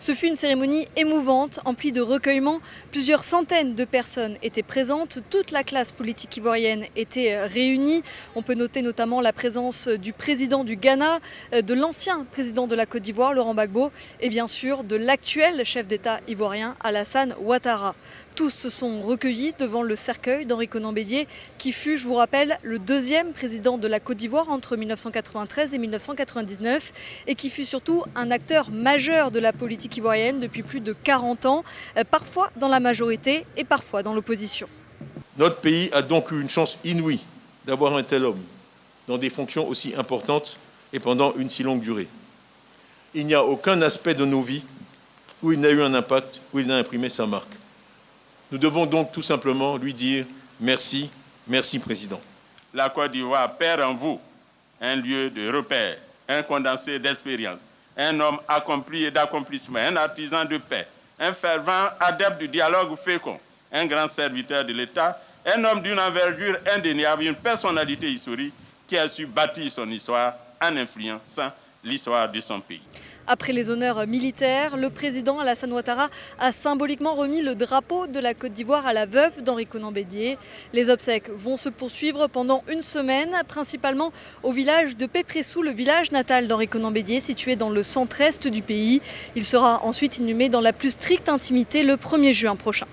Ce fut une cérémonie émouvante, emplie de recueillement. Plusieurs centaines de personnes étaient présentes. Toute la classe politique ivoirienne était réunie. On peut noter notamment la présence du président du Ghana, de l'ancien président de la Côte d'Ivoire, Laurent Gbagbo, et bien sûr de l'actuel chef d'État ivoirien, Alassane Ouattara. Tous se sont recueillis devant le cercueil d'Henri Konan Bédié, qui fut, je vous rappelle, le deuxième président de la Côte d'Ivoire entre 1993 et 1999 et qui fut surtout un acteur majeur de la politique ivoirienne depuis plus de 40 ans, parfois dans la majorité et parfois dans l'opposition. Notre pays a donc eu une chance inouïe d'avoir un tel homme dans des fonctions aussi importantes et pendant une si longue durée. Il n'y a aucun aspect de nos vies où il n'a eu un impact, où il n'a imprimé sa marque. Nous devons donc tout simplement lui dire merci, merci Président. La Côte d'Ivoire perd en vous un lieu de repère, un condensé d'expérience, un homme accompli et d'accomplissement, un artisan de paix, un fervent adepte du dialogue fécond, un grand serviteur de l'État, un homme d'une envergure indéniable, une personnalité historique qui a su bâtir son histoire en influençant l'histoire de son pays. Après les honneurs militaires, le président Alassane Ouattara a symboliquement remis le drapeau de la Côte d'Ivoire à la veuve d'Henri Konan Bédié. Les obsèques vont se poursuivre pendant une semaine, principalement au village de Pépressou, le village natal d'Henri Konan Bédié, situé dans le centre-est du pays. Il sera ensuite inhumé dans la plus stricte intimité le 1er juin prochain.